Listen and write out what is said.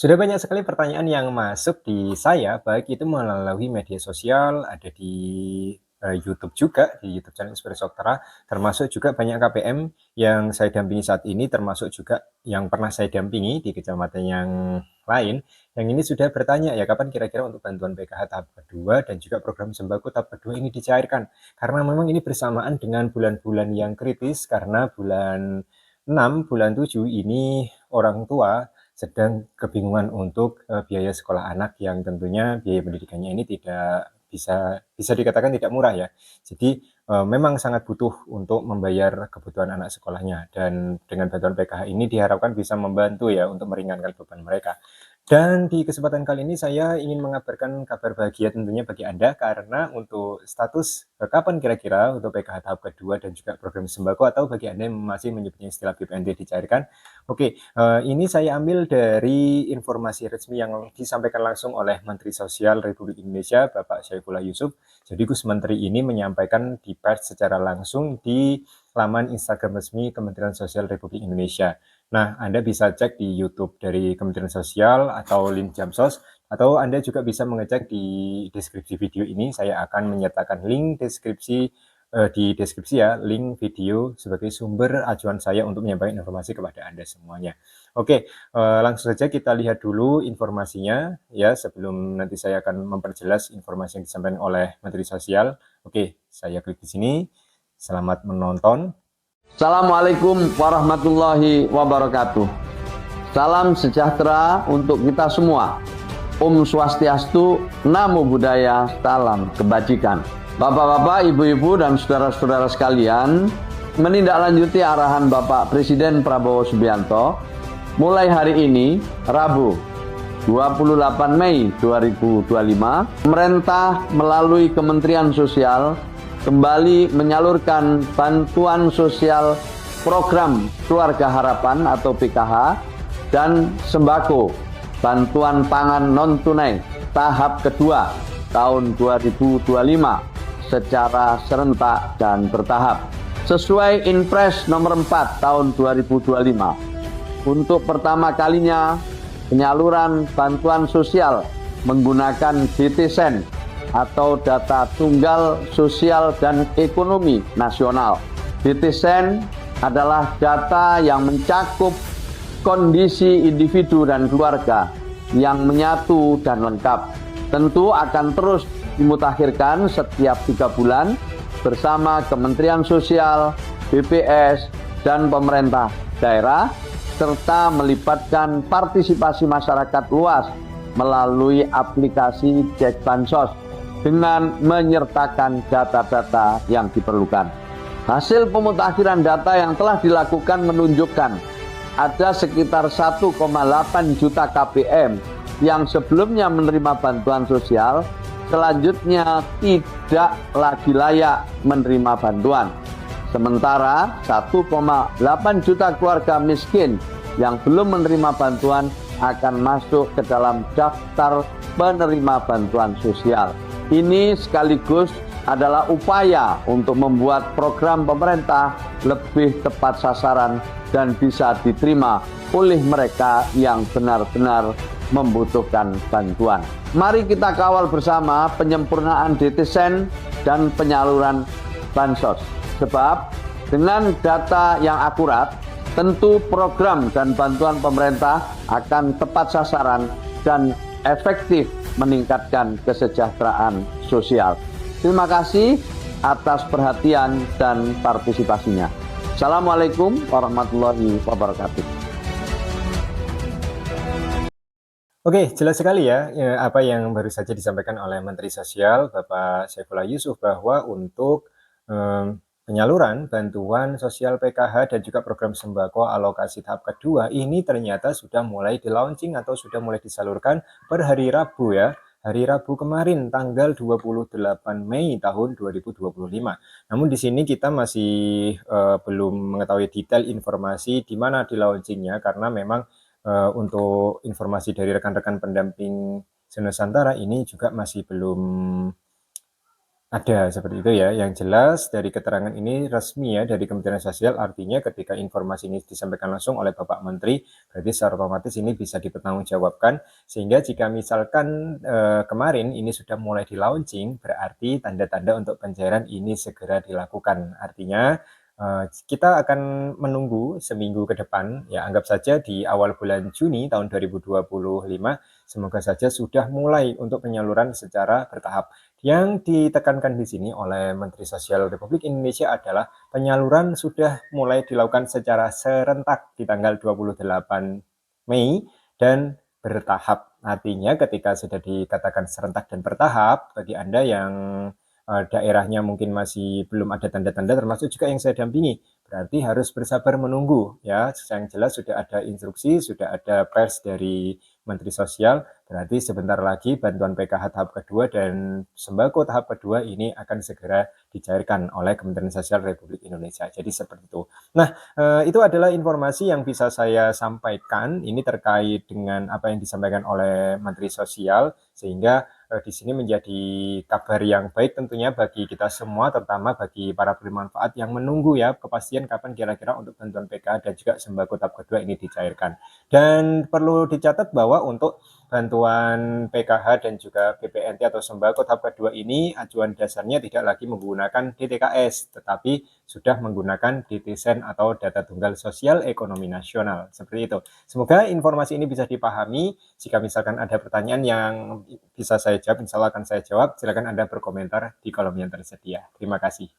Sudah banyak sekali pertanyaan yang masuk di saya, baik itu melalui media sosial, ada di YouTube juga, di YouTube channel Inspirasi Oktara, termasuk juga banyak KPM yang saya dampingi saat ini, termasuk juga yang pernah saya dampingi di kecamatan yang lain, yang ini sudah bertanya, ya kapan kira-kira untuk bantuan PKH tahap kedua dan juga program sembako tahap kedua ini dicairkan. Karena memang ini bersamaan dengan bulan-bulan yang kritis, karena bulan 6, bulan 7 ini orang tua sedang kebingungan untuk biaya sekolah anak yang tentunya biaya pendidikannya ini tidak bisa dikatakan tidak murah ya. Jadi memang sangat butuh untuk membayar kebutuhan anak sekolahnya, dan dengan bantuan PKH ini diharapkan bisa membantu ya untuk meringankan beban mereka. Dan di kesempatan kali ini saya ingin mengabarkan kabar bahagia tentunya bagi Anda, karena untuk status kapan kira-kira untuk PKH tahap kedua dan juga program sembako, atau bagi Anda yang masih menyebutnya istilah BPNT, dicairkan. Oke, ini saya ambil dari informasi resmi yang disampaikan langsung oleh Menteri Sosial Republik Indonesia, Bapak Syaifullah Yusuf. Jadi Gus Menteri ini menyampaikan di pers secara langsung di laman Instagram resmi Kementerian Sosial Republik Indonesia. Nah, Anda bisa cek di YouTube dari Kementerian Sosial atau link Jamsos, atau Anda juga bisa mengecek di deskripsi video ini. Saya akan menyertakan link deskripsi di deskripsi ya, link video sebagai sumber acuan saya untuk menyampaikan informasi kepada Anda semuanya. Oke, langsung saja kita lihat dulu informasinya ya, sebelum nanti saya akan memperjelas informasi yang disampaikan oleh Menteri Sosial. Oke, saya klik di sini. Selamat menonton. Assalamualaikum warahmatullahi wabarakatuh. Salam sejahtera untuk kita semua. Om Swastiastu, Namo Buddhaya, salam kebajikan. Bapak-bapak, ibu-ibu, dan saudara-saudara sekalian, menindaklanjuti arahan Bapak Presiden Prabowo Subianto, mulai hari ini, Rabu, 28 Mei 2025, pemerintah melalui Kementerian Sosial kembali menyalurkan bantuan sosial program Keluarga Harapan atau PKH dan sembako bantuan pangan non-tunai tahap kedua tahun 2025 secara serentak dan bertahap sesuai Inpres nomor 4 tahun 2025. Untuk pertama kalinya penyaluran bantuan sosial menggunakan DTSEN atau Data Tunggal Sosial dan Ekonomi Nasional. DTSEN adalah data yang mencakup kondisi individu dan keluarga yang menyatu dan lengkap. Tentu akan terus dimutakhirkan setiap 3 bulan bersama Kementerian Sosial, BPS, dan pemerintah daerah, serta melibatkan partisipasi masyarakat luas melalui aplikasi Cek Bansos dengan menyertakan data-data yang diperlukan. Hasil pemutakhiran data yang telah dilakukan menunjukkan ada sekitar 1,8 juta KPM yang sebelumnya menerima bantuan sosial, selanjutnya tidak lagi layak menerima bantuan. Sementara 1,8 juta keluarga miskin yang belum menerima bantuan akan masuk ke dalam daftar penerima bantuan sosial. Ini sekaligus adalah upaya untuk membuat program pemerintah lebih tepat sasaran dan bisa diterima oleh mereka yang benar-benar membutuhkan bantuan. Mari kita kawal bersama penyempurnaan DTSEN dan penyaluran bansos. Sebab dengan data yang akurat, tentu program dan bantuan pemerintah akan tepat sasaran dan efektif meningkatkan kesejahteraan sosial. Terima kasih atas perhatian dan partisipasinya. Assalamualaikum warahmatullahi wabarakatuh. Oke, jelas sekali ya, apa yang baru saja disampaikan oleh Menteri Sosial Bapak Syaifullah Yusuf, bahwa untuk penyaluran bantuan sosial PKH dan juga program sembako alokasi tahap kedua ini ternyata sudah mulai di-launching atau sudah mulai disalurkan per hari Rabu ya. Hari Rabu kemarin tanggal 28 Mei tahun 2025. Namun di sini kita masih belum mengetahui detail informasi di mana di-launchingnya, karena memang untuk informasi dari rekan-rekan pendamping se-Nusantara ini juga masih belum Ada, seperti itu ya. Yang jelas dari keterangan ini resmi ya dari Kementerian Sosial, artinya ketika informasi ini disampaikan langsung oleh Bapak Menteri, berarti secara otomatis ini bisa dipertanggungjawabkan. Sehingga jika misalkan kemarin ini sudah mulai di-launching, berarti tanda-tanda untuk pencairan ini segera dilakukan. Artinya kita akan menunggu seminggu ke depan, ya anggap saja di awal bulan Juni tahun 2025, semoga saja sudah mulai untuk penyaluran secara bertahap. Yang ditekankan di sini oleh Menteri Sosial Republik Indonesia adalah penyaluran sudah mulai dilakukan secara serentak di tanggal 28 Mei dan bertahap. Artinya ketika sudah dikatakan serentak dan bertahap, bagi Anda yang daerahnya mungkin masih belum ada tanda-tanda, termasuk juga yang saya dampingi, berarti harus bersabar menunggu ya. Yang jelas sudah ada instruksi, sudah ada pers dari Menteri Sosial, berarti sebentar lagi bantuan PKH tahap kedua dan sembako tahap kedua ini akan segera dicairkan oleh Kementerian Sosial Republik Indonesia. Jadi seperti itu. Nah, itu adalah informasi yang bisa saya sampaikan. Ini terkait dengan apa yang disampaikan oleh Menteri Sosial, sehingga di sini menjadi kabar yang baik tentunya bagi kita semua, terutama bagi para penerima manfaat yang menunggu ya kepastian kapan kira-kira untuk bantuan PKH dan juga sembako tahap kedua ini dicairkan. Dan perlu dicatat bahwa untuk bantuan PKH dan juga BPNT atau sembako tahap kedua ini acuan dasarnya tidak lagi menggunakan DTKS, tetapi sudah menggunakan DTSEN atau Data Tunggal Sosial Ekonomi Nasional. Seperti itu. Semoga informasi ini bisa dipahami. Jika misalkan ada pertanyaan yang bisa saya jawab, insya Allah akan saya jawab. Silakan Anda berkomentar di kolom yang tersedia. Terima kasih.